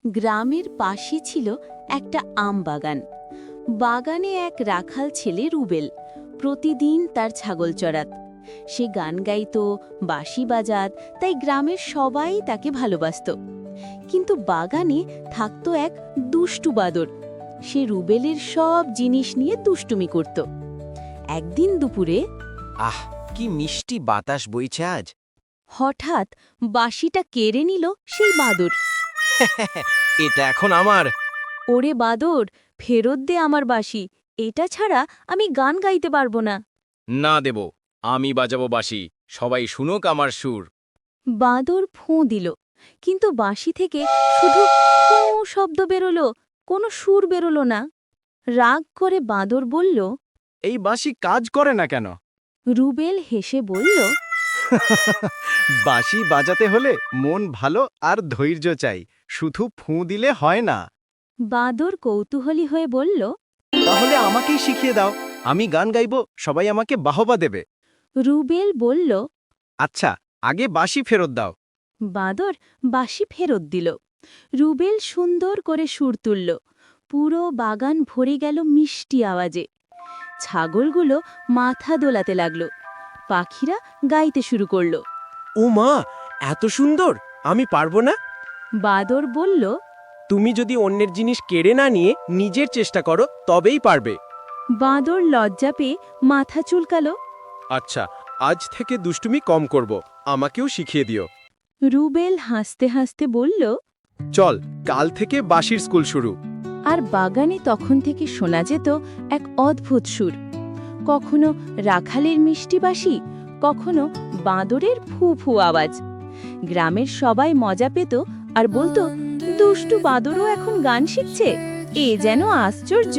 গ্রামের পাশে ছিল একটা আম বাগান। বাগানে এক রাখাল ছেলে রুবেল প্রতিদিন তার ছাগল চড়াত। সে গান গাইত, বাঁশি বাজাত, তাই গ্রামের সবাই তাকে ভালোবাসত। কিন্তু বাগানে থাকতো এক দুষ্টু বাদর। সে রুবেলের সব জিনিস নিয়ে দুষ্টুমি করত। একদিন দুপুরে আহ, কি মিষ্টি বাতাস বইছে আজ। হঠাৎ বাঁশিটা কেড়ে নিল সেই বাদর। এটা এখন আমার। ওরে বাদর, ফেরত দে আমার বাঁশি, এটা ছাড়া আমি গান গাইতে পারবো না। না দেব, আমি বাজাবো বাঁশি, সবাই শুনুক আমার সুর। বাদর ফোঁ দিল, কিন্তু বাঁশি থেকে শুধু ফোঁ শব্দ বেরোলো, কোনো সুর বেরোলো না। রাগ করে বাদর বলল। এই বাঁশি কাজ করে না কেন? রুবেল হেসে বলল, বাঁশি বাজাতে হলে মন ভালো আর ধৈর্য চাই, শুধু ফুঁ দিলে হয় না। বাদর কৌতূহলী হয়ে বলল। তাহলে আমাকেই শিখিয়ে দাও, আমি গান গাইব, সবাই আমাকে বাহবা দেবে। রুবেল বলল। আচ্ছা, আগে বাঁশি ফেরত দাও। বাদর বাঁশি ফেরত দিল। রুবেল সুন্দর করে সুর তুলল। পুরো বাগান ভরে গেল মিষ্টি আওয়াজে। ছাগলগুলো মাথা দোলাতে লাগল, পাখিরা গাইতে শুরু করল। ও মা, এত সুন্দর! আমি পারবো না। বাদর বলল। তুমি যদি অন্যের জিনিস কেড়ে না নিয়ে নিজের চেষ্টা করো তবেই পারবে। বাদর লজ্জা পেয়ে মাথা চুলকালো। আচ্ছা, আজ থেকে দুষ্টুমি কম করব, আমাকেও শিখিয়ে দিও। রুবেল হাসতে হাসতে বলল। চল, কাল থেকে বাঁশির স্কুল শুরু। আর বাগানে তখন থেকে শোনা যেত এক অদ্ভুত সুর। কখনো রাখালের মিষ্টি বাঁশি, কখনো বাঁদরের ফু ফু আওয়াজ। গ্রামের সবাই মজা পেত আর বলতো, দুষ্টু বাদরও এখন গান শিখছে, এ যেন আশ্চর্য।